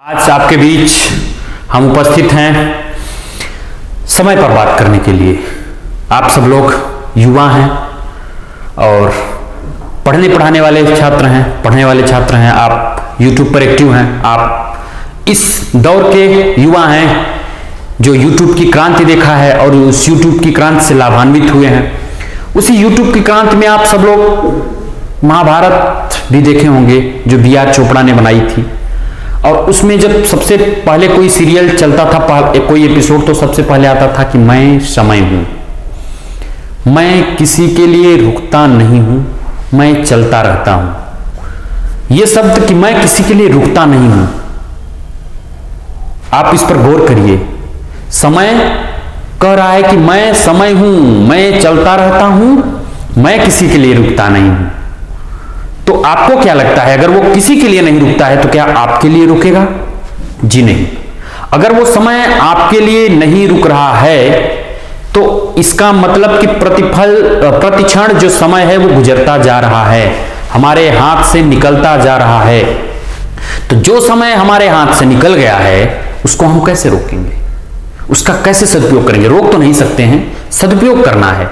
आज आपके बीच हम उपस्थित हैं समय पर बात करने के लिए। आप सब लोग युवा हैं और पढ़ने पढ़ाने वाले छात्र हैं। आप YouTube पर एक्टिव हैं। आप इस दौर के युवा हैं जो YouTube की क्रांति देखा है और उस YouTube की क्रांति से लाभान्वित हुए हैं। उसी YouTube की क्रांति में आप सब लोग महाभारत भी देखे होंगे जो B.R. चोपड़ा ने बनाई थी। और उसमें जब सबसे पहले कोई सीरियल चलता था, कोई एपिसोड, तो सबसे पहले आता था कि मैं समय हूं, मैं किसी के लिए रुकता नहीं हूं, मैं चलता रहता हूं। यह शब्द कि मैं किसी के लिए रुकता नहीं हूं, आप इस पर गौर करिए। समय कह रहा है कि मैं समय हूं, मैं चलता रहता हूं, मैं किसी के लिए रुकता नहीं हूं। तो आपको क्या लगता है, अगर वो किसी के लिए नहीं रुकता है तो क्या आपके लिए रुकेगा? जी नहीं। अगर वो समय आपके लिए नहीं रुक रहा है तो इसका मतलब कि प्रतिक्षण जो समय है वो गुजरता जा रहा है, हमारे हाथ से निकलता जा रहा है। तो जो समय हमारे हाथ से निकल गया है उसको हम कैसे रोकेंगे, उसका कैसे सदुपयोग करेंगे? रोक तो नहीं सकते हैं, सदुपयोग करना है।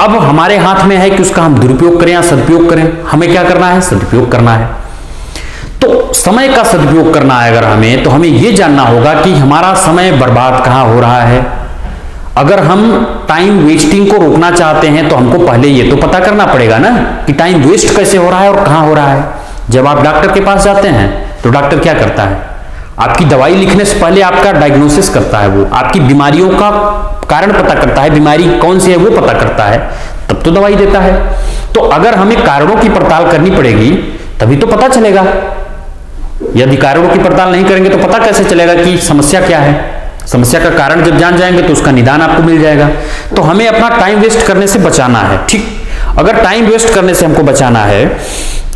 अब हमारे हाथ में है कि उसका हम दुरुपयोग करें या सदुपयोग करें। हमें क्या करना है? सदुपयोग करना है। तो समय का सदुपयोग करना है अगर हमें, तो हमें यह जानना होगा कि हमारा समय बर्बाद कहां हो रहा है। अगर हम टाइम वेस्टिंग को रोकना चाहते हैं तो हमको पहले ये तो पता करना पड़ेगा ना कि टाइम वेस्ट कैसे हो रहा है और कहां हो रहा है। जब आप डॉक्टर के पास जाते हैं तो डॉक्टर क्या करता है? आपकी दवाई लिखने से पहले आपका डायग्नोसिस करता है, वो आपकी बीमारियों का कारण पता करता है, बीमारी कौन सी है वो पता करता है, तब तो दवाई देता है। तो अगर हमें कारणों की पड़ताल करनी पड़ेगी तभी तो पता चलेगा। यदि कारणों की पड़ताल नहीं करेंगे तो पता कैसे चलेगा कि समस्या क्या है? समस्या का कारण जब जान जाएंगे तो उसका निदान आपको मिल जाएगा। तो हमें अपना टाइम वेस्ट करने से बचाना है। ठीक, अगर टाइम वेस्ट करने से हमको बचाना है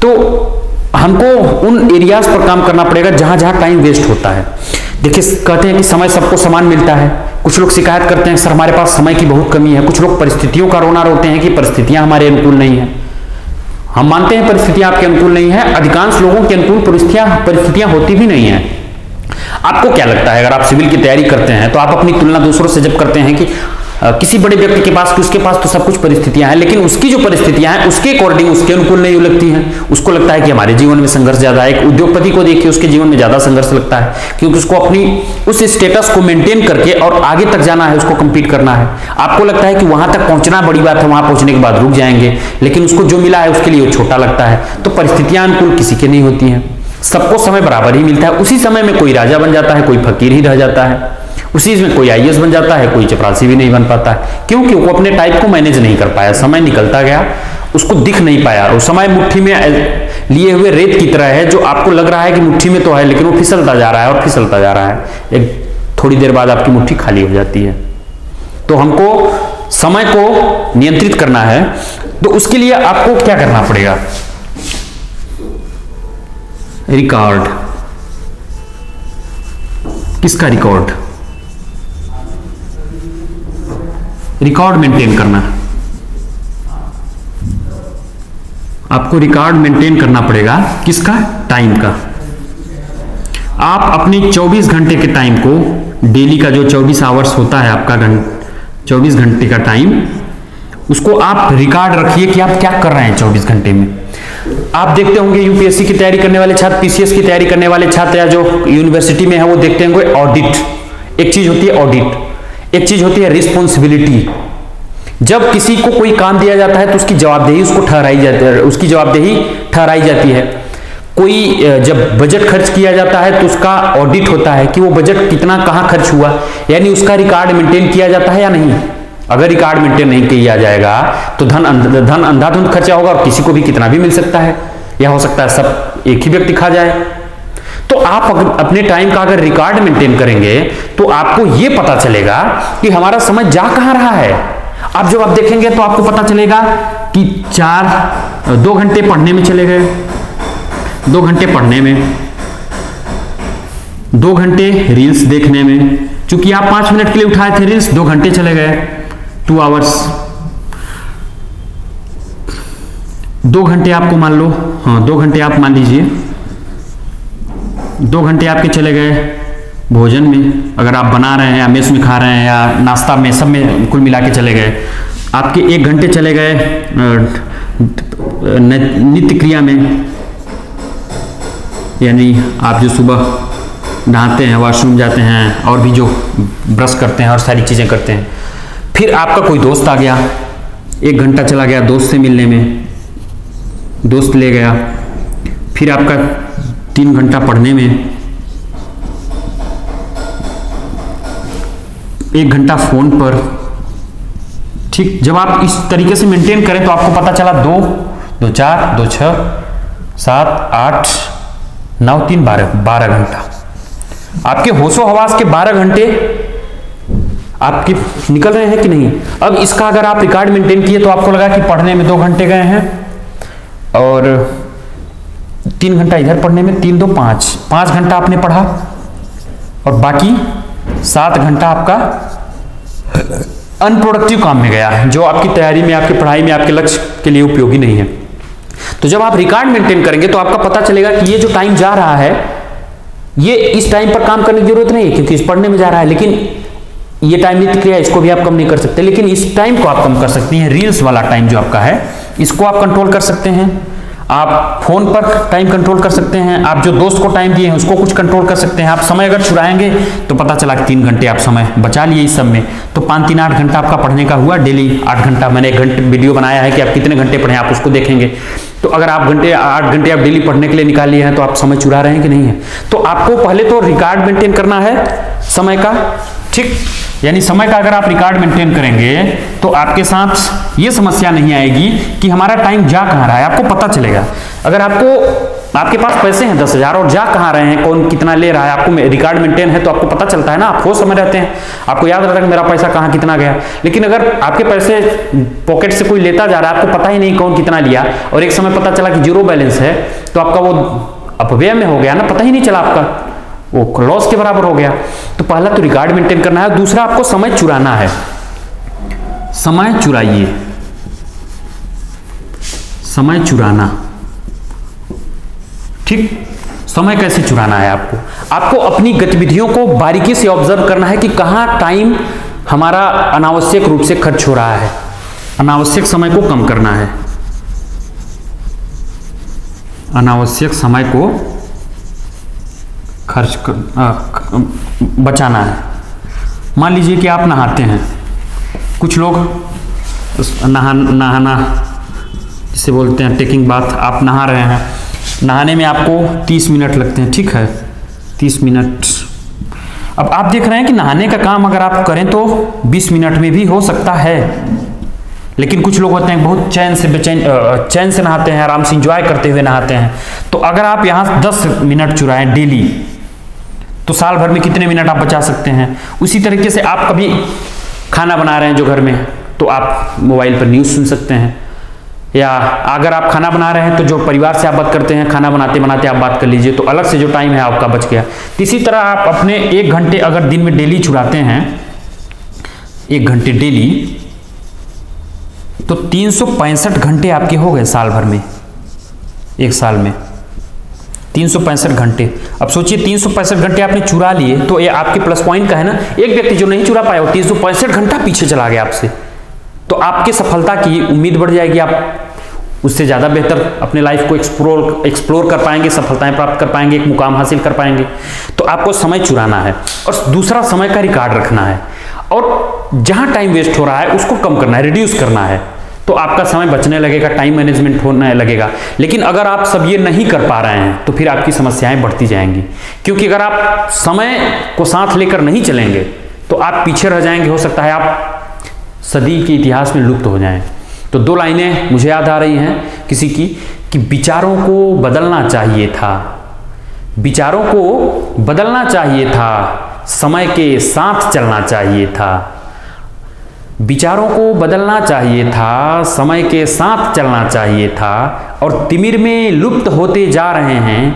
तो हमको उन एरियाज पर काम करना पड़ेगा जहां जहां टाइम वेस्ट होता है। देखिए, कहते हैं कि समय सबको समान मिलता है। कुछ लोग शिकायत करते हैं सर हमारे पास समय की बहुत कमी है। कुछ लोग परिस्थितियों का रोना रोते हैं कि परिस्थितियां हमारे अनुकूल नहीं है। हम मानते हैं परिस्थितियां आपके अनुकूल नहीं है, अधिकांश लोगों के अनुकूल परिस्थितियां होती भी नहीं है। आपको क्या लगता है, अगर आप सिविल की तैयारी करते हैं तो आप अपनी तुलना दूसरों से जब करते हैं कि किसी बड़े व्यक्ति के पास, उसके पास तो सब कुछ परिस्थितियां हैं, लेकिन उसकी जो परिस्थितियां हैं उसके अकॉर्डिंग उसके अनुकूल नहीं लगती हैं। उसको लगता है कि हमारे जीवन में संघर्ष ज्यादा है। एक उद्योगपति को देखिए, उसके जीवन में ज्यादा संघर्ष लगता है क्योंकि उसको अपनी उस स्टेटस को मेंटेन करके और आगे तक जाना है, उसको कंपीट करना है। आपको लगता है कि वहां तक पहुंचना बड़ी बात है, वहां पहुंचने के बाद रुक जाएंगे, लेकिन उसको जो मिला है उसके लिए वो छोटा लगता है। तो परिस्थितियां अनुकूल किसी के नहीं होती हैं। सबको समय बराबर ही मिलता है। उसी समय में कोई राजा बन जाता है, कोई फकीर ही रह जाता है। उसी में कोई आईएएस बन जाता है, कोई चपरासी भी नहीं बन पाता है। क्योंकि वो अपने टाइप को मैनेज नहीं कर पाया। समय निकलता गया, उसको दिख नहीं पाया। और समय मुट्ठी में लिए हुए रेत की तरह है, जो आपको लग रहा है कि मुट्ठी में तो है, लेकिन वो फिसलता जा रहा है और फिसलता जा रहा है। एक थोड़ी देर बाद आपकी मुट्ठी खाली हो जाती है। तो हमको समय को नियंत्रित करना है। तो उसके लिए आपको क्या करना पड़ेगा? रिकॉर्ड। किसका रिकॉर्ड? रिकॉर्ड मेंटेन करना। आपको रिकॉर्ड मेंटेन करना पड़ेगा। किसका? टाइम का। आप अपनी 24 घंटे के टाइम को, डेली का जो 24 आवर्स होता है आपका 24 घंटे का टाइम, उसको आप रिकॉर्ड रखिए कि आप क्या कर रहे हैं 24 घंटे में। आप देखते होंगे यूपीएससी की तैयारी करने वाले छात्र, पीसीएस की तैयारी करने वाले छात्र या जो यूनिवर्सिटी में है वो देखते होंगे ऑडिट। एक चीज होती है ऑडिट, एक चीज होती है रिस्पॉन्सिबिलिटी। जब किसी को कोई काम दिया जाता है तो उसकी जवाबदेही उसको ठहराई जाती है, उसकी जवाबदेही ठहराई जाती है। कोई जब बजट खर्च किया जाता है तो उसका ऑडिट होता है कि वो बजट कितना कहां खर्च हुआ, यानी उसका रिकॉर्ड मेंटेन किया जाता है या नहीं। अगर रिकॉर्ड मेंटेन नहीं किया जाएगा तो धन अंधाधुंध खर्चा होगा और किसी को भी कितना भी मिल सकता है, या हो सकता है सब एक ही व्यक्ति खा जाए। तो आप अपने टाइम का अगर रिकॉर्ड मेंटेन करेंगे तो आपको यह पता चलेगा कि हमारा समय जा कहां रहा है। आप जब आप देखेंगे तो आपको पता चलेगा कि 2 घंटे पढ़ने में चले गए, 2 घंटे पढ़ने में, 2 घंटे रील्स देखने में। चूंकि आप 5 मिनट के लिए उठाए थे रील्स, 2 घंटे चले गए, 2 आवर्स। 2 घंटे आपको मान लो, हाँ 2 घंटे आप मान लीजिए, 2 घंटे आपके चले गए भोजन में, अगर आप बना रहे हैं या मेस में खा रहे हैं या नाश्ता में, सब में कुल मिला के चले गए। आपके 1 घंटे चले गए नित्य क्रिया में, यानी आप जो सुबह नहाते हैं, वॉशरूम जाते हैं और भी जो ब्रश करते हैं और सारी चीज़ें करते हैं। फिर आपका कोई दोस्त आ गया, 1 घंटा चला गया दोस्त से मिलने में, दोस्त ले गया। फिर आपका 3 घंटा पढ़ने में, 1 घंटा फोन पर। ठीक, जब आप इस तरीके से मेंटेन करें तो आपको पता चला 2, 2, 4, 2, 6, 7, 8, 9, 3, 12 घंटा। आपके होशो हवास के 12 घंटे आपके निकल रहे हैं कि नहीं। अब इसका अगर आप रिकॉर्ड मेंटेन किए तो आपको लगा कि पढ़ने में 2 घंटे गए हैं और 3 घंटा इधर पढ़ने में, 3, 2, 5 घंटा आपने पढ़ा और बाकी 7 घंटा आपका अनप्रोडक्टिव काम में गया है, जो आपकी तैयारी में, आपकी पढ़ाई में, आपके लक्ष्य के लिए उपयोगी नहीं है। तो जब आप रिकॉर्ड मेंटेन करेंगे तो आपका पता चलेगा कि ये जो टाइम जा रहा है, ये इस टाइम पर काम करने की जरूरत नहीं है क्योंकि इस पढ़ने में जा रहा है, लेकिन ये टाइम नित्य क्रिया, इसको भी आप कम नहीं कर सकते, लेकिन इस टाइम को आप कम कर सकती हैं। रील्स वाला टाइम जो आपका है, इसको आप कंट्रोल कर सकते हैं। आप फोन पर टाइम कंट्रोल कर सकते हैं। आप जो दोस्त को टाइम दिए हैं उसको कुछ कंट्रोल कर सकते हैं। आप समय अगर चुराएंगे तो पता चला कि 3 घंटे आप समय बचा लिए इस सब में, तो 5, 3, 8 घंटा आपका पढ़ने का हुआ। डेली 8 घंटा, मैंने 1 घंटे वीडियो बनाया है कि आप कितने घंटे पढ़ें, आप उसको देखेंगे। तो अगर आप 8 घंटे आप डेली पढ़ने के लिए निकाल लिए हैं तो आप समय चुरा रहे हैं कि नहीं है। तो आपको पहले तो रिकॉर्ड मेंटेन करना है समय का, ठीक, यानी समय का अगर आप रिकॉर्ड मेंटेन करेंगे तो आपके साथ ये समस्या नहीं आएगी कि हमारा टाइम जा कहाँ रहा है, आपको पता चलेगा। अगर आपके पास पैसे हैं 10,000 और जा कहाँ रहे हैं, कौन कितना ले रहा है, आपको रिकॉर्ड मेंटेन है तो आपको पता चलता है ना, आप होश समय रहते हैं, आपको याद रहता है कि मेरा पैसा कहाँ कितना गया। लेकिन अगर आपके पैसे पॉकेट से कोई लेता जा रहा है, आपको पता ही नहीं कौन कितना लिया, और एक समय पता चला कि 0 बैलेंस है, तो आपका वो अपव्यय में हो गया ना, पता ही नहीं चला, आपका वो लॉस के बराबर हो गया। तो पहला तो रिकॉर्ड मेंटेन करना है। दूसरा, आपको समय चुराना है। समय चुराइए, समय चुराना, ठीक। समय कैसे चुराना है आपको अपनी गतिविधियों को बारीकी से ऑब्जर्व करना है कि कहां टाइम हमारा अनावश्यक रूप से खर्च हो रहा है। अनावश्यक समय को कम करना है, अनावश्यक समय को बचाना है। मान लीजिए कि आप नहाते हैं, कुछ लोग नहाना जिसे बोलते हैं टेकिंग बाथ, आप नहा रहे हैं, नहाने में आपको 30 मिनट लगते हैं, ठीक है, 30 मिनट। अब आप देख रहे हैं कि नहाने का काम अगर आप करें तो 20 मिनट में भी हो सकता है, लेकिन कुछ लोग होते हैं बहुत चैन से नहाते हैं, आराम से एंजॉय करते हुए नहाते हैं। तो अगर आप यहाँ 10 मिनट चुराएं डेली, तो साल भर में कितने मिनट आप बचा सकते हैं। उसी तरीके से आप कभी खाना बना रहे हैं जो घर में, तो आप मोबाइल पर न्यूज़ सुन सकते हैं, या अगर आप खाना बना रहे हैं तो जो परिवार से आप बात करते हैं, खाना बनाते बनाते आप बात कर लीजिए, तो अलग से जो टाइम है आपका बच गया। इसी तरह आप अपने 1 घंटे अगर दिन में डेली चुराते हैं, 1 घंटे डेली, तो 365 घंटे आपके हो गए साल भर में, एक साल में 365 घंटे। अब सोचिए 365 घंटे आपने चुरा लिए, तो ये आपके प्लस पॉइंट का है ना। एक व्यक्ति जो नहीं चुरा पाया वो 365 घंटा पीछे चला गया आपसे, तो आपके सफलता की उम्मीद बढ़ जाएगी, आप उससे ज़्यादा बेहतर अपने लाइफ को एक्सप्लोर कर पाएंगे, सफलताएं प्राप्त कर पाएंगे, एक मुकाम हासिल कर पाएंगे। तो आपको समय चुराना है, और दूसरा समय का रिकॉर्ड रखना है, और जहां टाइम वेस्ट हो रहा है उसको कम करना है, रिड्यूस करना है, तो आपका समय बचने लगेगा, टाइम मैनेजमेंट होने लगेगा। लेकिन अगर आप सब ये नहीं कर पा रहे हैं तो फिर आपकी समस्याएं बढ़ती जाएंगी, क्योंकि अगर आप समय को साथ लेकर नहीं चलेंगे तो आप पीछे रह जाएंगे, हो सकता है आप सदी के इतिहास में लुप्त हो जाएं। तो 2 लाइनें मुझे याद आ रही हैं किसी की, कि विचारों को बदलना चाहिए था, विचारों को बदलना चाहिए था, समय के साथ चलना चाहिए था, विचारों को बदलना चाहिए था, समय के साथ चलना चाहिए था, और तिमिर में लुप्त होते जा रहे हैं।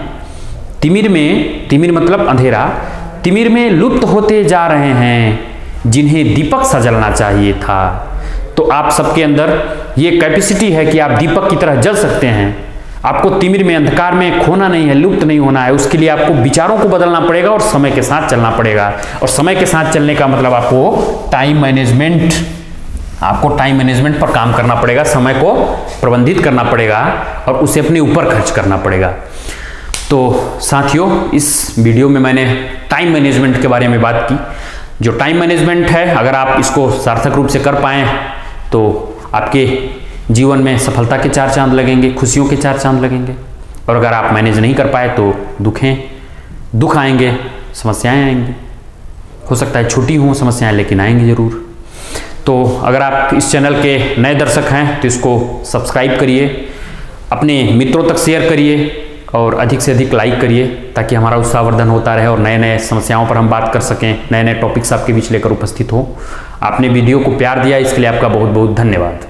तिमिर मतलब अंधेरा, तिमिर में लुप्त होते जा रहे हैं जिन्हें दीपक सा जलना चाहिए था। तो आप सबके अंदर ये कैपेसिटी है कि आप दीपक की तरह जल सकते हैं। आपको तिमिर में, अंधकार में खोना नहीं है, लुप्त नहीं होना है। उसके लिए आपको विचारों को बदलना पड़ेगा और समय के साथ चलना पड़ेगा। और समय के साथ चलने का मतलब आपको टाइम मैनेजमेंट, पर काम करना पड़ेगा, समय को प्रबंधित करना पड़ेगा और उसे अपने ऊपर खर्च करना पड़ेगा। तो साथियों, इस वीडियो में मैंने टाइम मैनेजमेंट के बारे में बात की। जो टाइम मैनेजमेंट है, अगर आप इसको सार्थक रूप से कर पाएं तो आपके जीवन में सफलता के 4 चांद लगेंगे, खुशियों के 4 चांद लगेंगे। और अगर आप मैनेज नहीं कर पाए तो दुख आएंगे, समस्याएं आएंगी। हो सकता है छोटी हों समस्याएं, लेकिन आएंगी जरूर। तो अगर आप इस चैनल के नए दर्शक हैं तो इसको सब्सक्राइब करिए, अपने मित्रों तक शेयर करिए और अधिक से अधिक लाइक करिए, ताकि हमारा उत्साहवर्धन होता रहे और नए नए समस्याओं पर हम बात कर सकें, नए नए टॉपिक्स आपके बीच लेकर उपस्थित हो। आपने वीडियो को प्यार दिया, इसके लिए आपका बहुत बहुत धन्यवाद।